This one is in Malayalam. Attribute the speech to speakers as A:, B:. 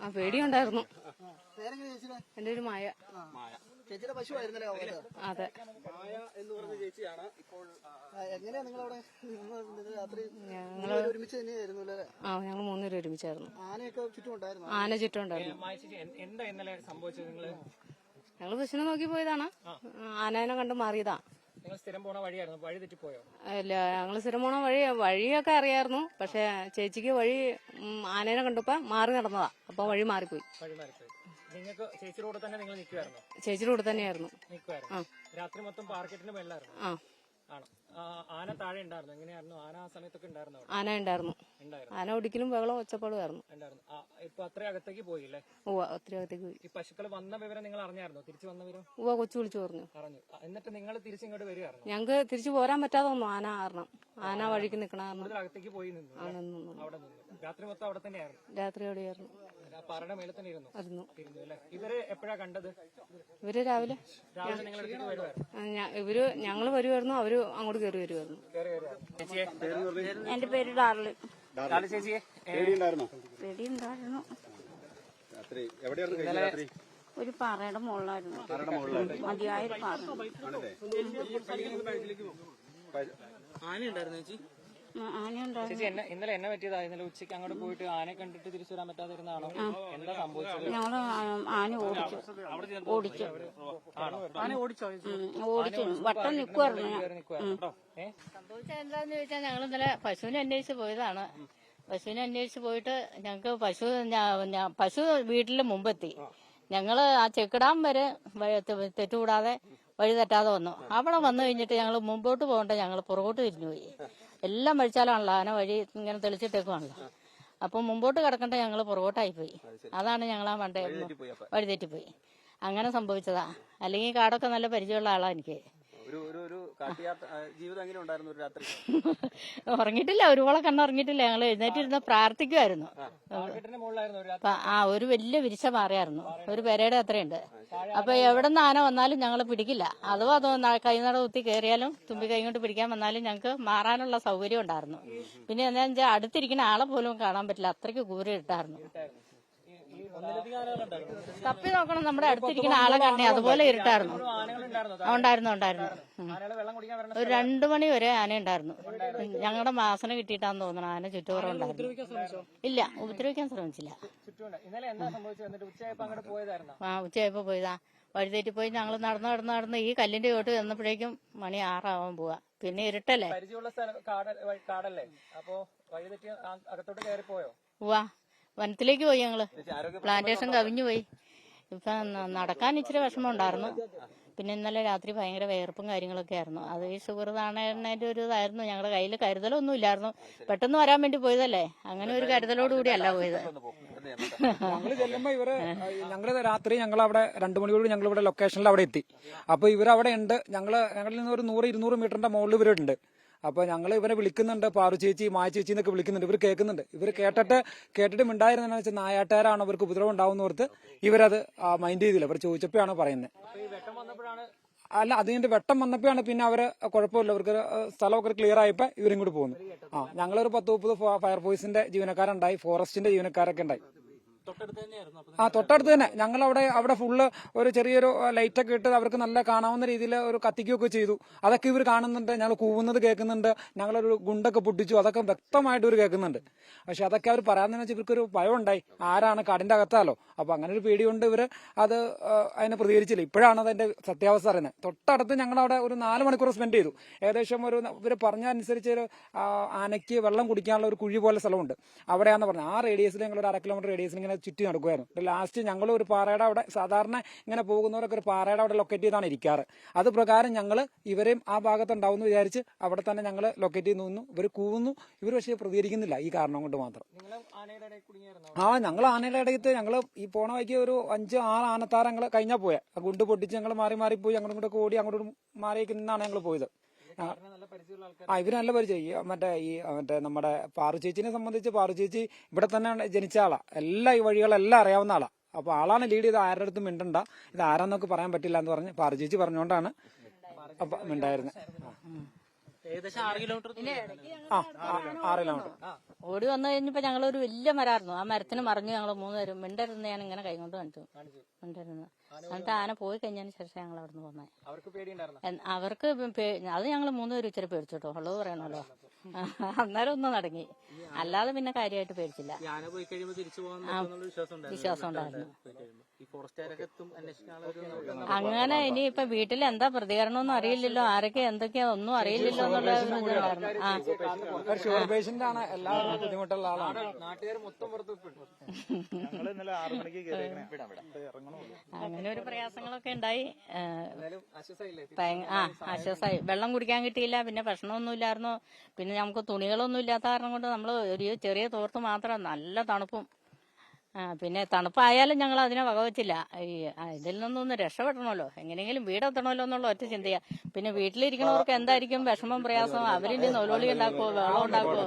A: ആ പേടിയുണ്ടായിരുന്നു. എന്റെ ഒരു മായ.
B: ചേച്ചിയുടെ പശു ആയിരുന്നല്ലേ?
A: അതെ.
B: മായ എന്ന് പറഞ്ഞ ചേച്ചിയാണ്. ഇപ്പോൾ എങ്ങനെയാ നിങ്ങളവിടെ രാത്രി ഒരുമിച്ച് തന്നെയായിരുന്നു അല്ലേ?
A: ആ, ഞങ്ങൾ 3 പേരും ഒരുമിച്ചായിരുന്നു.
B: ആനയൊക്കെ ചുറ്റും ഉണ്ടായിരുന്നു?
A: ആന ചുറ്റും ഉണ്ടായിരുന്നു.
C: എന്താ ഇന്നലെ സംഭവിച്ചത്?
A: ഞങ്ങള് പശുവിനെ നോക്കി പോയതാണ്. ആനേനെ കണ്ട് മാറിയതാ.
C: നിങ്ങൾ സ്ഥിരം പോണ വഴിയായിരുന്നു, വഴി തെറ്റിപ്പോയോ?
A: ഇല്ല, ഞങ്ങള് സ്ഥിരം പോണ വഴിയൊക്കെ അറിയായിരുന്നു. പക്ഷെ ചേച്ചിക്ക് ആനേനെ കണ്ടപ്പോ മാറി നടന്നതാ. അപ്പൊ വഴി മാറിപ്പോയി.
C: നിങ്ങൾക്ക് ചേച്ചിയുടെ കൂടെ തന്നെ നിങ്ങൾ നിൽക്കുവായിരുന്നു?
A: ചേച്ചിയുടെ കൂടെ തന്നെയായിരുന്നു.
C: നിൽക്കുവായിരുന്നു. രാത്രി മൊത്തം പാർക്കറ്റിന് വെള്ളമായിരുന്നു? ആണോ? ആന താഴെ ഉണ്ടായിരുന്നു? എങ്ങനെയായിരുന്നു ആന ആ സമയത്തൊക്കെ ഉണ്ടായിരുന്നു?
A: ആന ഉണ്ടായിരുന്നു. ആന ഒടിക്കലും ബഹളം ഒച്ചപ്പാടുമായിരുന്നു.
C: ഇപ്പൊ അത്ര അകത്തേക്ക് പോയില്ലേ?
A: ഒത്തിരി അകത്തേക്ക് പോയി.
C: ഈ പശുക്കൾ വന്ന വിവരം നിങ്ങൾ അറിഞ്ഞായിരുന്നോ? തിരിച്ചു വന്ന വിവരം?
A: കൊച്ചു വിളിച്ചു പറഞ്ഞു.
C: എന്നിട്ട് നിങ്ങൾ തിരിച്ചിങ്ങോട്ട് വരികയായിരുന്നു?
A: ഞങ്ങക്ക് തിരിച്ചു പോരാൻ പറ്റാതെ വന്നു. ആന കാരണം, ആന വഴിക്ക് നിക്കണ
C: അകത്തേക്ക് പോയി നിന്നു. അവിടെ നിന്നു. രാത്രി മൊത്തം അവിടെ തന്നെയായിരുന്നു? രാത്രി എവിടെയായിരുന്നു? പാറയുടെ മേലെ തന്നെ ഇരുന്നു. ഇവര് എപ്പോഴാ കണ്ടത്?
A: ഇവര് രാവിലെ ഞങ്ങള് വരുമായിരുന്നു. അവര് അങ്ങോട്ട് കയറി വരുമായിരുന്നു.
D: എന്റെ പേര് ഡാർലി.
C: ചേച്ചിയെ
D: പേടിയുണ്ടായിരുന്നു. ഒരു പാറയുടെ മുകളിലായിരുന്നു. മതിയായ പാറ.
C: ആനയുണ്ടായിരുന്നു ചേച്ചി? ചേച്ചി ഇന്നലെ എന്നെ പറ്റിയതാ? ഇന്നലെ ഉച്ചയ്ക്ക് അങ്ങോട്ട് പോയിട്ട് ആനയെ കണ്ടിട്ട് തിരിച്ചു വരാൻ പറ്റാതിരുന്നാണോ? എന്താ സംഭവിച്ചത്?
D: ഞങ്ങള് ആന ഓടിച്ചു. വട്ടം നിക്കുവായിരുന്നു.
A: സംഭവിച്ചത് എന്താന്ന് ചോദിച്ചാൽ ഞങ്ങൾ ഇന്നലെ പശുവിനെ അന്വേഷിച്ച് പോയതാണ്. പശുവിനെ അന്വേഷിച്ച് പോയിട്ട് ഞങ്ങക്ക് പശു വീട്ടില് മുമ്പെത്തി. ഞങ്ങള് ആ ചെക്കിടാൻ വരെ തെറ്റുകൂടാതെ വഴി തെറ്റാതെ വന്നു. അവിടെ വന്നു കഴിഞ്ഞിട്ട് ഞങ്ങൾ മുമ്പോട്ട് പോകണ്ട, ഞങ്ങൾ പുറകോട്ട് തിരിഞ്ഞുപോയി. എല്ലാം വഴിച്ചാലാണല്ലോ, ആന വഴി ഇങ്ങനെ തെളിച്ചിട്ടേക്കുവാണല്ലോ. അപ്പൊ മുമ്പോട്ട് കിടക്കണ്ട, ഞങ്ങൾ പുറകോട്ടായി പോയി. അതാണ് ഞങ്ങൾ ആ വഴി തെറ്റിപ്പോയി. അങ്ങനെ സംഭവിച്ചതാ. അല്ലെങ്കിൽ കാടൊക്കെ നല്ല പരിചയമുള്ള ആളാ എനിക്ക്. ഉറങ്ങിയിട്ടില്ല, ഒരുപോളെ കണ്ണുറങ്ങിയിട്ടില്ല. ഞങ്ങൾ എഴുന്നേറ്റിരുന്ന് പ്രാർത്ഥിക്കുമായിരുന്നു. ഒരു വലിയ വിരിച്ച മാറിയായിരുന്നു. ഒരു പെരയുടെ അത്രയുണ്ട്. അപ്പൊ എവിടെ നിന്ന് ആന വന്നാലും ഞങ്ങൾ പിടിക്കില്ല. അഥവാ കൈനട കുത്തി കയറിയാലും തുമ്പി കൈ കൊണ്ട് പിടിക്കാൻ വന്നാലും ഞങ്ങൾക്ക് മാറാനുള്ള സൗകര്യം ഉണ്ടായിരുന്നു. പിന്നെ എന്താണെന്ന് വെച്ചാൽ അടുത്തിരിക്കുന്ന ആളെ പോലും കാണാൻ പറ്റില്ല, അത്രയ്ക്ക് കൂരി ഇട്ടായിരുന്നു. തപ്പി നോക്കണം, നമ്മുടെ അടുത്തിരിക്കുന്ന ആളെ കാണണേ, അതുപോലെ ഇരുട്ടായിരുന്നു. ഉണ്ടായിരുന്നു. ഒരു 2 മണി വരെ ആന ഉണ്ടായിരുന്നു. ഞങ്ങളുടെ മാസന കിട്ടിയിട്ടാന്ന് തോന്നണം ആന ചുറ്റുപുറം ഉണ്ടായിരുന്നു. ഇല്ല, ഉപദ്രവിക്കാൻ ശ്രമിച്ചില്ല. ഉച്ചയായപ്പോ പോയതാ. വഴിതെറ്റി പോയി. ഞങ്ങൾ നടന്ന് ഈ കല്ലിന്റെ ചോട്ട് ചെന്നപ്പോഴേക്കും മണി 6 ആവാൻ പോവാ. പിന്നെ ഇരുട്ടല്ലേ. പോവാ വനത്തിലേക്ക് പോയി. ഞങ്ങള് പ്ലാന്റേഷൻ കവിഞ്ഞു പോയി. ഇപ്പൊ നടക്കാൻ ഇച്ചിരി വിഷമം ഉണ്ടായിരുന്നു. പിന്നെ ഇന്നലെ രാത്രി ഭയങ്കര വേർപ്പും കാര്യങ്ങളൊക്കെ ആയിരുന്നു. അത് ഈ ഷുഗർ താണതിന്റെ ഒരു ഇതായിരുന്നു. ഞങ്ങളുടെ കയ്യിൽ കരുതലൊന്നും ഇല്ലായിരുന്നു. പെട്ടെന്ന് വരാൻ വേണ്ടി പോയതല്ലേ. അങ്ങനെ ഒരു കരുതലോടുകൂടി അല്ല പോയത്.
E: ഞങ്ങള് ചെല്ലുമ്പോ ഞങ്ങള് രാത്രി അവിടെ 2 മണിയോട് ഞങ്ങൾ ഇവിടെ ലൊക്കേഷനിൽ അവിടെ എത്തി. അപ്പൊ ഇവരവിടെ ഉണ്ട്. ഞങ്ങളിൽ നിന്ന് ഒരു 100-200 മീറ്ററിന്റെ മുകളിൽ ഇവരുണ്ട്. അപ്പൊ ഞങ്ങൾ ഇവരെ വിളിക്കുന്നുണ്ട്, പാറു ചേച്ചി, മായ ചേച്ചി എന്നൊക്കെ വിളിക്കുന്നുണ്ട്. ഇവർ കേൾക്കുന്നുണ്ട്. ഇവർ കേട്ടിട്ട് മിണ്ടായിരുന്നെന്ന് വെച്ചാൽ നായാട്ടുകാരാണോ ഇവർക്ക് ഉപദ്രവം ഉണ്ടാവുന്ന ഓർത്ത് ഇവരത് മൈൻഡ് ചെയ്തില്ല. ഇവർ ചോദിച്ചപ്പോഴാണ് പറയുന്നത്. അല്ല, അതിന്റെ വെട്ടം വന്നപ്പോഴാണ് പിന്നെ അവര് കുഴപ്പമില്ല, അവർക്ക് സ്ഥലമൊക്കെ ക്ലിയർ ആയപ്പോ ഇവരും കൂടി പോകുന്നു. ഞങ്ങളൊരു 10-30 ഫയർഫോഴ്സിന്റെ ജീവനക്കാരുണ്ടായി, ഫോറസ്റ്റിന്റെ ജീവനക്കാരൊക്കെ ഉണ്ടായി. തൊട്ടടുത്ത് തന്നെ. ഞങ്ങൾ അവിടെ ഫുള്ള് ഒരു ചെറിയൊരു ലൈറ്റൊക്കെ ഇട്ട് അവർക്ക് നല്ല കാണാവുന്ന രീതിയിൽ ഒരു കത്തിക്കുകയൊക്കെ ചെയ്തു. അതൊക്കെ ഇവർ കാണുന്നുണ്ട്. ഞങ്ങൾ കൂവുന്നത് കേൾക്കുന്നുണ്ട്. ഞങ്ങളൊരു ഗുണ്ടൊക്കെ പൊട്ടിച്ചു. അതൊക്കെ വ്യക്തമായിട്ട് ഇവർ കേൾക്കുന്നുണ്ട്. പക്ഷെ അതൊക്കെ അവർ പറയാന്ന് വെച്ചാൽ ഇവർക്കൊരു ഭയം ഉണ്ടായി. ആരാണ്, കാടിന്റെ അകത്താലോ. അപ്പൊ അങ്ങനെ ഒരു പേടി കൊണ്ട് ഇവര് അതിനെ പ്രതികരിച്ചില്ല. ഇപ്പോഴാണ് അതിന്റെ സത്യാവസ്ഥ അറിയുന്നത്. തൊട്ടടുത്ത് ഞങ്ങളവിടെ ഒരു 4 മണിക്കൂർ സ്പെൻഡ് ചെയ്തു. ഏകദേശം ഇവർ പറഞ്ഞ അനുസരിച്ച് ആനയ്ക്ക് വെള്ളം കുടിക്കാനുള്ള ഒരു കുഴി പോലെ സ്ഥലമുണ്ട്. അവിടെയാന്ന് പറഞ്ഞത്. ആ റേഡിയസിൽ ഞങ്ങൾ ഒരു 1/2 കിലോമീറ്റർ റേഡിയസിൽ ഇങ്ങനെ ചുറ്റി നടക്കുമായിരുന്നു. ലാസ്റ്റ് ഞങ്ങൾ ഒരു പാറയുടെ അവിടെ, സാധാരണ ഇങ്ങനെ പോകുന്നവരൊക്കെ ഒരു പാറയുടെ അവിടെ ലൊക്കേറ്റ് ചെയ്താണ് ഇരിക്കാറ്. അത് പ്രകാരം ഞങ്ങൾ ഇവരെയും ആ ഭാഗത്തുണ്ടാവും വിചാരിച്ച് അവിടെ തന്നെ ഞങ്ങൾ ലൊക്കേറ്റ് ചെയ്ത് നിന്നു. ഇവർ കൂവുന്നു. ഇവർ പക്ഷേ പ്രതികരിക്കുന്നില്ല, ഈ കാരണം കൊണ്ട് മാത്രം. ഞങ്ങൾ ആനയുടെ ഇടയ്ക്ക് ഞങ്ങൾ ഈ പോണ വഴിക്ക് ഒരു 5-6 ആനത്താര ഞങ്ങൾ കഴിഞ്ഞാൽ പോയാൽ ഗുണ്ട് പൊട്ടിച്ച് ഞങ്ങൾ മാറിപ്പോയി. അങ്ങോട്ടും ഇങ്ങോട്ട് ഓടി അങ്ങോട്ട് മാറിയേക്ക് നിന്നാണ് ഞങ്ങൾ പോയത്. ഇവര് നല്ല പരിചയം. മറ്റേ നമ്മുടെ പാറു ചേച്ചിനെ സംബന്ധിച്ച്, പാറു ചേച്ചി ഇവിടെ തന്നെ ജനിച്ച ആളാ. ഈ വഴികളെല്ലാം അറിയാവുന്ന ആളാ. അപ്പൊ ആളാണ് ലീഡ് ചെയ്ത്. ആരുടെ അടുത്തും മിണ്ടണ്ട, ഇത് ആരാന്നൊക്കെ പറയാൻ പറ്റില്ല എന്ന് പറഞ്ഞ് പാറു ചേച്ചി പറഞ്ഞുകൊണ്ടാണ് മിണ്ടായിരുന്നത്.
C: ഏകദേശം 6 കിലോമീറ്റർ
E: ആ 6 കിലോമീറ്റർ.
A: ഓടി വന്നു കഴിഞ്ഞപ്പോ ഞങ്ങളൊരു വലിയ മരമായിരുന്നു. ആ മരത്തിന് മറിഞ്ഞ് ഞങ്ങൾ 3 പേരും മിണ്ടരുന്ന് ഞാൻ ഇങ്ങനെ കൈകൊണ്ട് കാണിച്ചു. മിണ്ടരുന്ന്. എന്നിട്ട് ആന പോയി കഴിഞ്ഞതിന് ശേഷം ഞങ്ങൾ അവിടെ നിന്ന് പോന്നെ.
C: അവർക്ക് പേടിയുണ്ടായിരുന്നു.
A: അവർക്ക് അത് ഞങ്ങൾ 3 പേരും ഇച്ചിരി പേടിച്ചോട്ടോ, ഉള്ളത് പറയണല്ലോ. അന്നേരം ഒന്ന് നടങ്ങി, അല്ലാതെ പിന്നെ കാര്യമായിട്ട് പേടിച്ചില്ല.
C: ആന പോയി കഴിയുമ്പോൾ തിരിച്ചു പോകാൻ
A: വിശ്വാസം ഉണ്ടായിരുന്നു.
C: ഈ ഫോറസ്റ്റുകാരൊക്കെ എത്തും അന്വേഷിക്കാനുള്ള
A: അങ്ങനെ ഇനിയിപ്പൊ വീട്ടിൽ എന്താ പ്രതികരണമൊന്നും അറിയില്ലല്ലോ, ആരൊക്കെ എന്തൊക്കെയാ ഒന്നും അറിയില്ലല്ലോ എന്നുള്ള ഇതുണ്ടായിരുന്നു. ആ
E: ഒരു ഷുഗർ പേഷ്യന്റ് ആണ്, എല്ലാവർക്കും ബുദ്ധിമുട്ടുള്ള ആളാണ്.
C: നാട്ടുകാർ മൊത്തം പുറത്ത്
A: അങ്ങനെ ഒരു പ്രയാസങ്ങളൊക്കെ ഉണ്ടായി.
C: ആശ്വാസമായില്ലേ?
A: ആശ്വാസമായി. വെള്ളം കുടിക്കാൻ കിട്ടിയില്ല, പിന്നെ ഭക്ഷണമൊന്നും ഇല്ലായിരുന്നു, പിന്നെ നമുക്ക് തുണികളൊന്നും ഇല്ലാത്ത കാരണം കൊണ്ട് നമ്മൾ ഒരു ചെറിയ തോർത്ത് മാത്രം, നല്ല തണുപ്പും. പിന്നെ തണുപ്പായാലും ഞങ്ങൾ അതിനെ വകവച്ചില്ല. ഇതിൽ നിന്നൊന്ന് രക്ഷപ്പെടണമല്ലോ, എങ്ങനെയെങ്കിലും വീടെത്തണമല്ലോ എന്നുള്ള ഒറ്റ ചിന്തയാ. പിന്നെ വീട്ടിലിരിക്കുന്നവർക്ക് എന്തായിരിക്കും വിഷമം പ്രയാസം, അവരിന്റെ നൊലോളി ഉണ്ടാക്കുവോ, വെള്ളം ഉണ്ടാക്കുവോ.